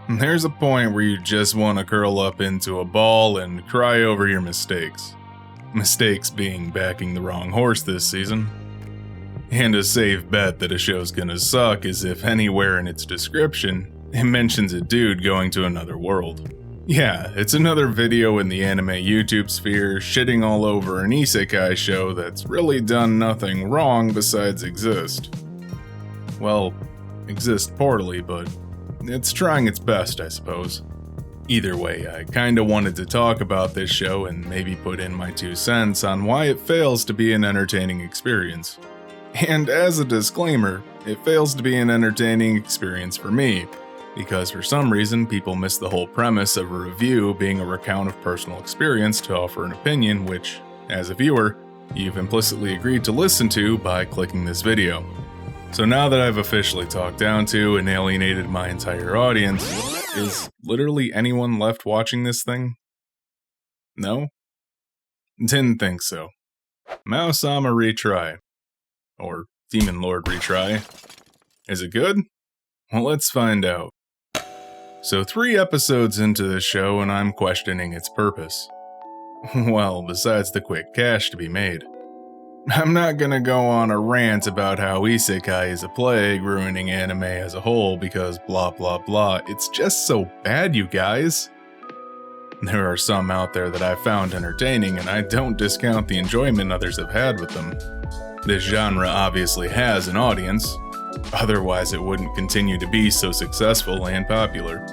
There's a point where you just want to curl up into a ball and cry over your mistakes. Mistakes being backing the wrong horse this season. And a safe bet that a show's gonna suck is if anywhere in its description, it mentions a dude going to another world. Yeah, it's another video in the anime YouTube sphere shitting all over an isekai show that's really done nothing wrong besides exist. Well, exist poorly, but it's trying its best, I suppose. Either way, I kinda wanted to talk about this show and maybe put in my 2 cents on why it fails to be an entertaining experience. And as a disclaimer, it fails to be an entertaining experience for me, because for some reason people miss the whole premise of a review being a recount of personal experience to offer an opinion which, as a viewer, you've implicitly agreed to listen to by clicking this video. So now that I've officially talked down to and alienated my entire audience, is literally anyone left watching this thing? No? Didn't think so. Maou-sama Retry. Or Demon Lord Retry. Is it good? Well, let's find out. So 3 episodes into this show and I'm questioning its purpose. Well, besides the quick cash to be made. I'm not gonna go on a rant about how isekai is a plague ruining anime as a whole because blah blah blah, it's just so bad, you guys. There are some out there that I found entertaining and I don't discount the enjoyment others have had with them. This genre obviously has an audience, otherwise it wouldn't continue to be so successful and popular.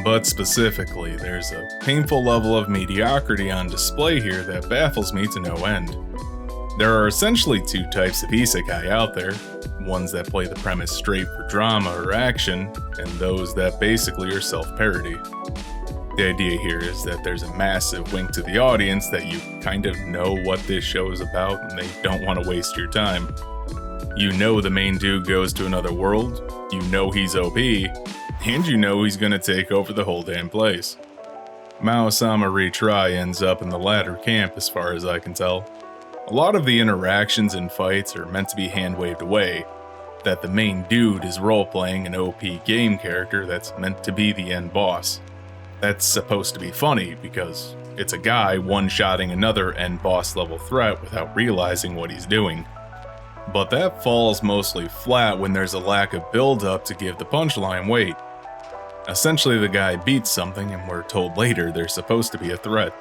But specifically, there's a painful level of mediocrity on display here that baffles me to no end. There are essentially 2 types of isekai out there, ones that play the premise straight for drama or action, and those that basically are self-parody. The idea here is that there's a massive wink to the audience that you kind of know what this show is about and they don't want to waste your time. You know the main dude goes to another world, you know he's OP, and you know he's gonna take over the whole damn place. Maou-sama Retry ends up in the latter camp as far as I can tell. A lot of the interactions and fights are meant to be hand-waved away, that the main dude is role-playing an OP game character that's meant to be the end boss. That's supposed to be funny because it's a guy one-shotting another end boss level threat without realizing what he's doing. But that falls mostly flat when there's a lack of build-up to give the punchline weight. Essentially the guy beats something and we're told later there's supposed to be a threat.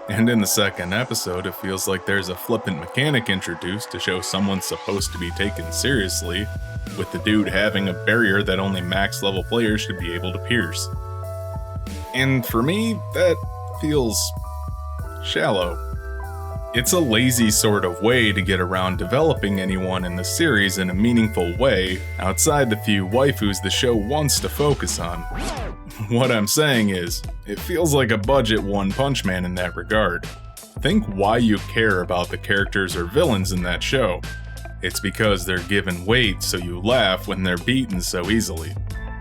And in the second episode it feels like there's a flippant mechanic introduced to show someone's supposed to be taken seriously, with the dude having a barrier that only max level players should be able to pierce. And for me, that feels shallow. It's a lazy sort of way to get around developing anyone in the series in a meaningful way outside the few waifus the show wants to focus on. What I'm saying is, it feels like a budget One Punch Man in that regard. Think why you care about the characters or villains in that show. It's because they're given weight so you laugh when they're beaten so easily.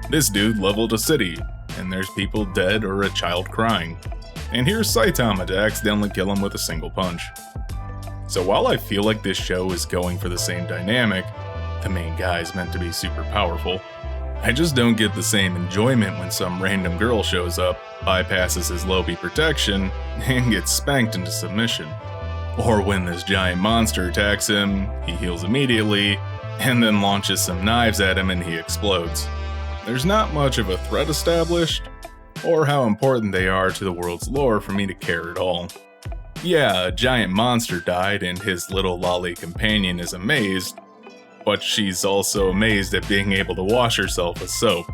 This dude leveled a city, and there's people dead or a child crying. And here's Saitama to accidentally kill him with a single punch. So while I feel like this show is going for the same dynamic, the main guy's meant to be super powerful, I just don't get the same enjoyment when some random girl shows up, bypasses his low-B protection, and gets spanked into submission. Or when this giant monster attacks him, he heals immediately, and then launches some knives at him and he explodes. There's not much of a threat established, or how important they are to the world's lore for me to care at all. Yeah, a giant monster died and his little lolly companion is amazed, but she's also amazed at being able to wash herself with soap.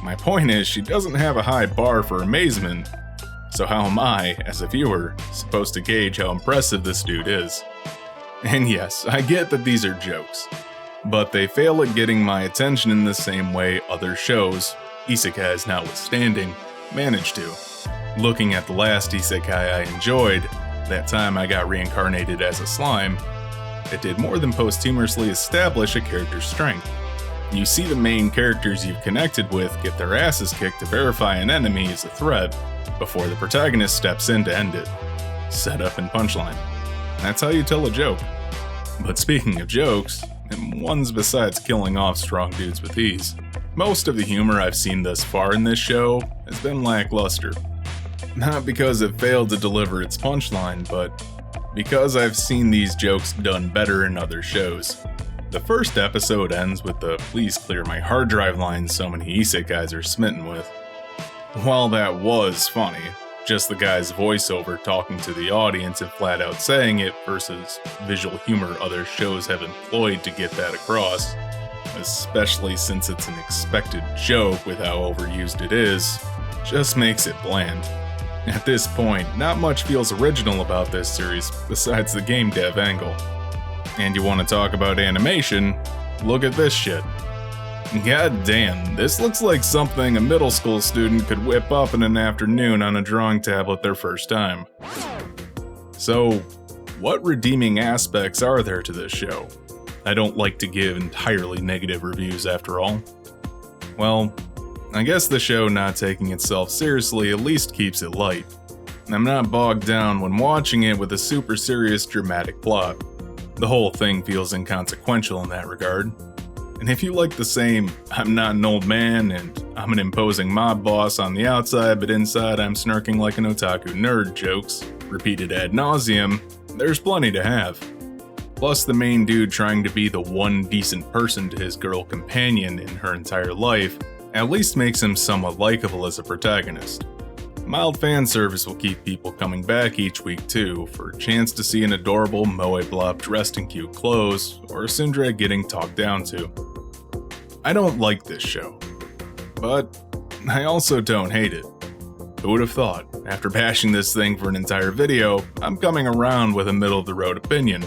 My point is, she doesn't have a high bar for amazement, so how am I, as a viewer, supposed to gauge how impressive this dude is? And yes, I get that these are jokes, but they fail at getting my attention in the same way other shows, isekais notwithstanding, manage to. Looking at the last isekai I enjoyed, that time I got reincarnated as a slime, it did more than posthumously establish a character's strength. You see the main characters you've connected with get their asses kicked to verify an enemy is a threat, before the protagonist steps in to end it. Set up and punchline. That's how you tell a joke. But speaking of jokes, and ones besides killing off strong dudes with ease, Most of the humor I've seen thus far in this show has been lackluster. Not because it failed to deliver its punchline, but because I've seen these jokes done better in other shows. The first episode ends with the "please clear my hard drive" line so many isekais are smitten with. While that was funny, just the guy's voiceover talking to the audience and flat out saying it versus visual humor other shows have employed to get that across, especially since it's an expected joke with how overused it is, just makes it bland. At this point, not much feels original about this series besides the game dev angle. And you want to talk about animation? Look at this shit. God damn, this looks like something a middle school student could whip up in an afternoon on a drawing tablet their first time. So, what redeeming aspects are there to this show? I don't like to give entirely negative reviews after all. Well, I guess the show not taking itself seriously at least keeps it light. I'm not bogged down when watching it with a super serious dramatic plot. The whole thing feels inconsequential in that regard. And if you like the same "I'm not an old man" and "I'm an imposing mob boss on the outside, but inside I'm snarking like an otaku nerd" jokes, repeated ad nauseum, there's plenty to have. Plus the main dude trying to be the one decent person to his girl companion in her entire life at least makes him somewhat likable as a protagonist. Mild fan service will keep people coming back each week too, for a chance to see an adorable moe blob dressed in cute clothes, or a tsundere getting talked down to. I don't like this show, but I also don't hate it. Who would have thought, after bashing this thing for an entire video, I'm coming around with a middle-of-the-road opinion.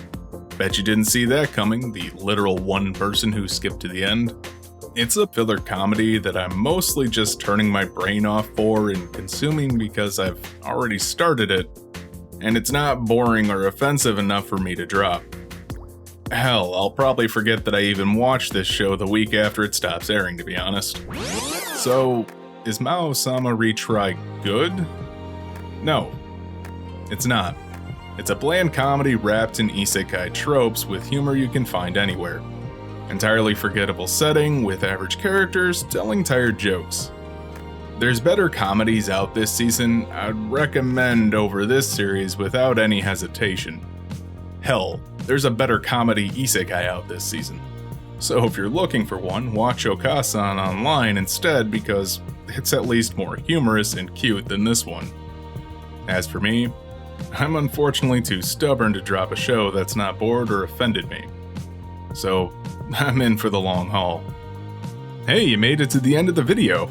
Bet you didn't see that coming, the literal one person who skipped to the end. It's a filler comedy that I'm mostly just turning my brain off for and consuming because I've already started it, and it's not boring or offensive enough for me to drop. Hell, I'll probably forget that I even watched this show the week after it stops airing, to be honest. So, is Maou-sama Retry good? No, it's not. It's a bland comedy wrapped in isekai tropes with humor you can find anywhere. Entirely forgettable setting with average characters telling tired jokes. There's better comedies out this season I'd recommend over this series without any hesitation. Hell, there's a better comedy isekai out this season. So if you're looking for one, watch Okasan online instead because it's at least more humorous and cute than this one. As for me, I'm unfortunately too stubborn to drop a show that's not bored or offended me. So, I'm in for the long haul. Hey, you made it to the end of the video.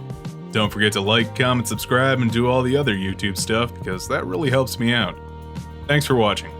Don't forget to like, comment, subscribe, and do all the other YouTube stuff because that really helps me out. Thanks for watching.